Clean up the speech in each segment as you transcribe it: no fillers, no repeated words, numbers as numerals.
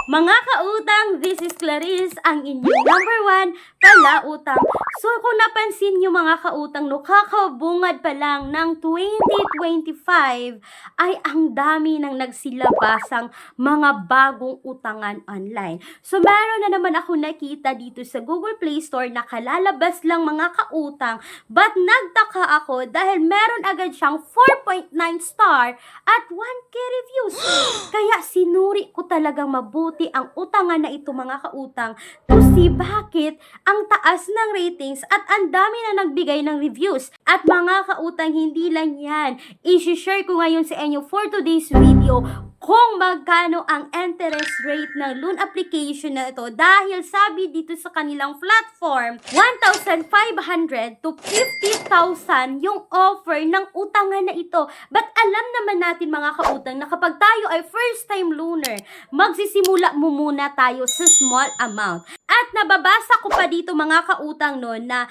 Mga kautang, this is Clarice, ang inyong number 1 palautang. So kung napansin nyo mga kautang, no, kakabungad pa lang ng 2025 ay ang dami ng nagsilabasang mga bagong utangan online. So meron na naman ako nakita dito sa Google Play Store na kalalabas lang mga kautang, but nagtaka ako dahil meron agad siyang 4.9 star at 1k reviews. Kaya sinuri ko talagang mabuti ang utangan na ito mga kautang to see bakit ang taas ng ratings at ang dami na nagbigay ng reviews. At mga kautang, hindi lang yan. I-share ko ngayon sa inyo for today's video kung magkano ang interest rate ng loan application na ito dahil sabi dito sa kanilang platform 1,500 to 50,000 yung offer ng utangan na ito. But alam naman natin mga kautang na kapag tayo ay first time loaner, magsisimula muna tayo sa small amount. At nababasa ko pa dito mga kautang no na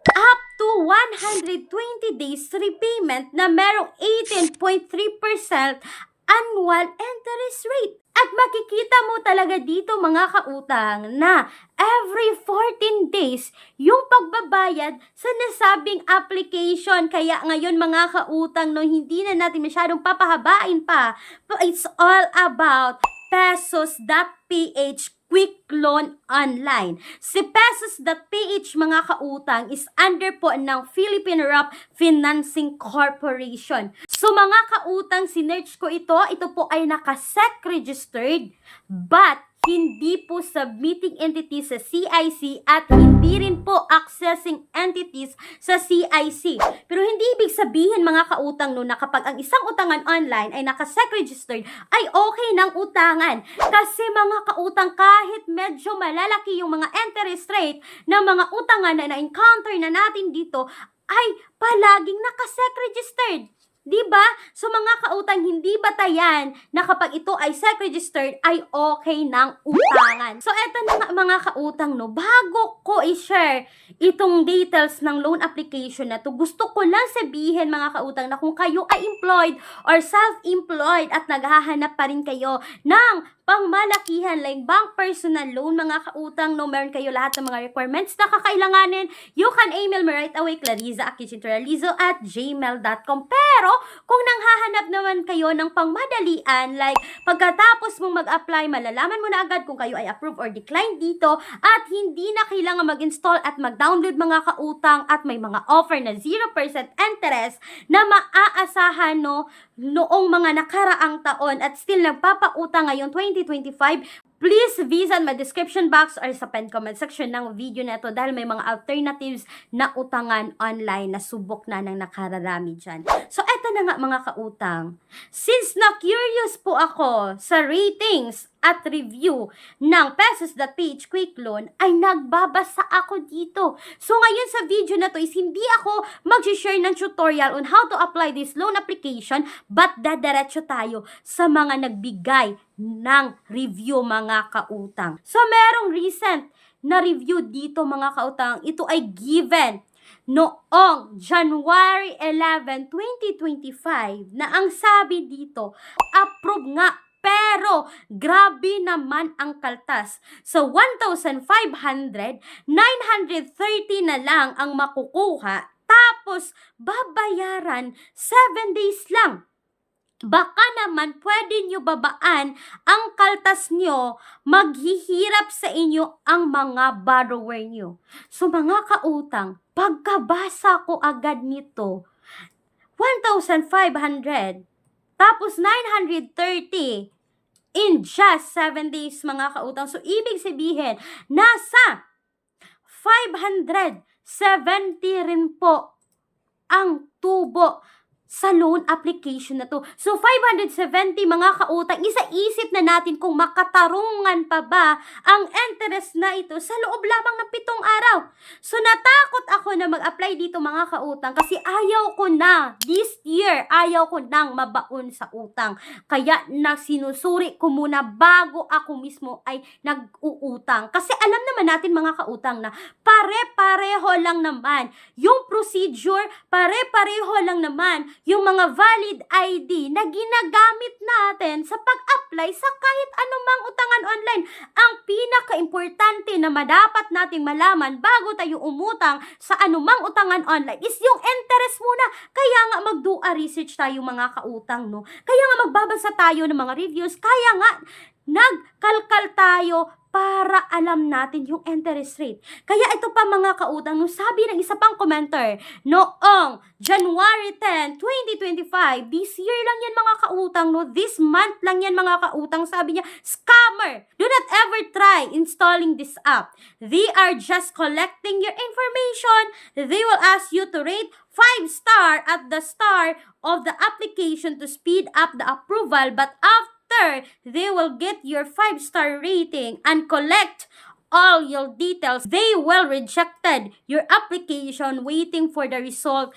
up to 120 days repayment na merong 18.3% annual interest rate. At makikita mo talaga dito mga kautang na every 14 days yung pagbabayad sa nasabing application. Kaya ngayon mga kautang, no, hindi na natin masyadong papahabain pa. It's all about pesos.ph quick loan online. Si pesos.ph mga kautang is under po ng Philippine Rough Financing Corporation. So mga kautang, sinerch ko ito po ay naka-SEC registered but hindi po submitting entities sa CIC at hindi rin po accessing entities sa CIC. Pero hindi ibig sabihin mga kautang no na kapag ang isang utangan online ay naka-SEC registered ay okay ng utangan. Kasi mga kautang, kahit medyo malalaki yung mga interest rate ng mga utangan na na-encounter na natin dito ay palaging naka-SEC registered. Diba? So mga kautang, hindi batayan na kapag ito ay SEC registered ay okay ng utangan. So eto na nga mga kautang no, bago ko i-share itong details ng loan application na to, gusto ko lang sabihin mga kautang na kung kayo ay employed or self-employed at naghahanap pa rin kayo ng pangmalakihan like bank personal loan mga kautang no, meron kayo lahat ng mga requirements na kakailanganin, you can email me right away, clariza@gmail.com. Pero kung nanghahanap naman kayo ng pangmadalian, like pagkatapos mong mag-apply, malalaman mo na agad kung kayo ay approve or decline dito at hindi na kailangan mag-install at mag-download mga kautang at may mga offer na 0% interest na maaasahan no, noong mga nakaraang taon at still nagpapautang ngayon 2025, please visit my description box or sa pen comment section ng video na ito dahil may mga alternatives na utangan online na subok na ng nakararami dyan. So, eto na nga mga kautang. Since na-curious po ako sa ratings at review ng pesos.ph quick loan, ay nagbabasa ako dito. So, ngayon sa video na to is hindi ako mag-share ng tutorial on how to apply this loan application, but dadiretso tayo sa mga nagbigay ng review mga kautang. So, merong recent na review dito mga kautang. Ito ay given noong January 11, 2025 na ang sabi dito, approve nga pero grabe naman ang kaltas. So 1,500, 930 na lang ang makukuha tapos babayaran 7 days lang. Baka naman pwede nyo babaan ang kaltas nyo, maghihirap sa inyo ang mga borrower nyo. So mga kautang, pagkabasa ko agad nito, 1,500, tapos 930 in just 7 days mga kautang. So ibig sabihin, nasa 570 rin po ang tubo sa loan application na to. So, 570 mga kautang, isa-isip na natin kung makatarungan pa ba ang interest na ito sa loob lamang ng 7 araw. So, natakot ako na mag-apply dito mga kautang kasi ayaw ko na, this year, ayaw ko nang mabaon sa utang. Kaya na sinusuri ko muna bago ako mismo ay nag-uutang. Kasi alam naman natin mga kautang na pare-pareho lang naman yung procedure, pare-pareho lang naman yung mga valid ID na ginagamit natin sa pag-apply sa kahit anumang utangan online. Ang pinaka-importante na dapat nating malaman bago tayo umutang sa anumang utangan online is yung interest muna. Kaya nga mag-do a research tayo mga kautang, no? Kaya nga magbabasa tayo ng mga reviews. Kaya nga nagkalkal tayo para alam natin yung interest rate. Kaya ito pa mga kautang, nung sabi ng isa pang commenter, noong January 10, 2025, this year lang yan mga kautang, no? This month lang yan mga kautang, sabi niya, scammer! Do not ever try installing this app. They are just collecting your information. They will ask you to rate 5-star at the start of the application to speed up the approval, but after they will get your 5-star rating and collect all your details. They will rejected your application waiting for the result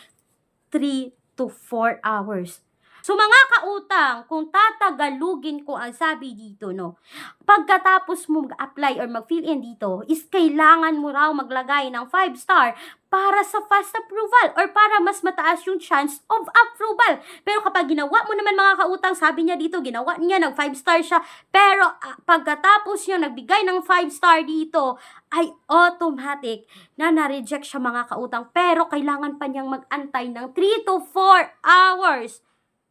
3 to 4 hours. So mga kautang, kung tatagalugin ko ang sabi dito, no, pagkatapos mo mag-apply or mag-fill in dito, is kailangan mo raw maglagay ng 5-star para sa fast approval or para mas mataas yung chance of approval. Pero kapag ginawa mo naman mga kautang, sabi niya dito, ginawa niya ng 5-star siya, pero pagkatapos niya nagbigay ng 5-star dito, ay automatic na na-reject siya mga kautang. Pero kailangan pa niyang mag-antay ng 3 to 4 hours.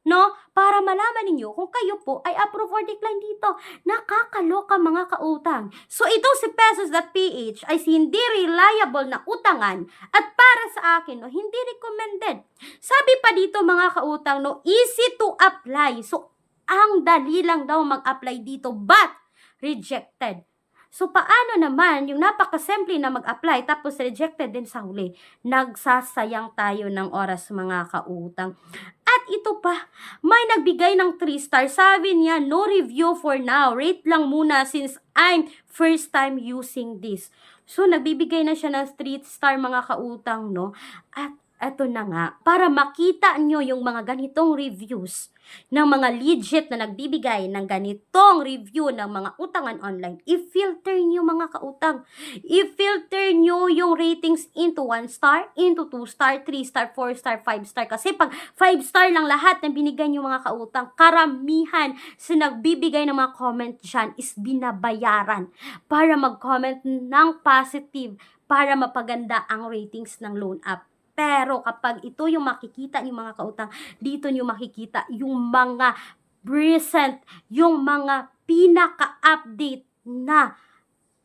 No? Para malaman ninyo kung kayo po ay approve or decline dito. Nakakaloka mga kautang. So ito si Pesos.ph ay hindi reliable na utangan at para sa akin, no, hindi recommended. Sabi pa dito mga kautang, no, easy to apply. So ang dali lang daw mag-apply dito but rejected. So, paano naman yung napakasimple na mag-apply tapos rejected din sa huli? Nagsasayang tayo ng oras mga kautang. At ito pa, may nagbigay ng 3-star. Sabi niya, no review for now. Rate lang muna since I'm first time using this. So, nagbibigay na siya ng 3-star mga kautang, no? At eto na nga, para makita nyo yung mga ganitong reviews ng mga legit na nagbibigay ng ganitong review ng mga utangan online, i-filter nyo mga kautang. I-filter nyo yung ratings into 1-star, into 2-star, 3-star, 4-star, 5-star. Kasi pag 5-star lang lahat na binigay nyo mga kautang, karamihan sa nagbibigay ng mga comment dyan is binabayaran para mag-comment ng positive para mapaganda ang ratings ng loan app. Pero kapag ito yung makikita niyo mga kautang, dito niyo makikita yung mga recent, yung mga pinaka-update na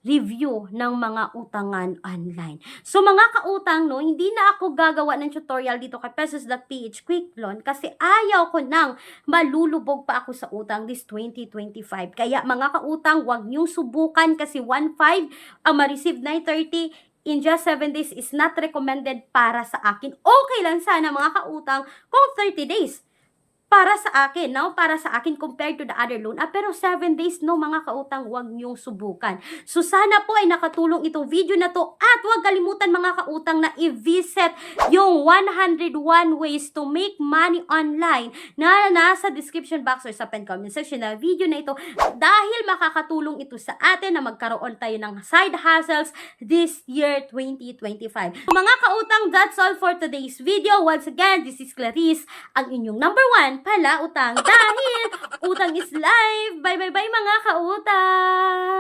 review ng mga utangan online. So mga kautang, no, hindi na ako gagawa ng tutorial dito kay Pesos.ph Quick Loan kasi ayaw ko nang malulubog pa ako sa utang this 2025. Kaya mga kautang, wag niyong subukan kasi 1.5 ang ma-receive 930 in just 7 days is not recommended para sa akin. Okay lang sana mga kautang kung 30 days para sa akin, no? Para sa akin compared to the other loan. Pero 7 days, no, mga kautang, huwag niyong subukan. So, sana po ay nakatulong itong video na to at huwag kalimutan mga kautang na i-visit yung 101 ways to make money online na nasa description box or sa pen comment section na video na ito dahil makakatulong ito sa atin na magkaroon tayo ng side hustles this year 2025. So, mga kautang, that's all for today's video. Once again, this is Clarice, ang inyong number 1 pala utang dahil utang is life. Bye bye bye mga kautang.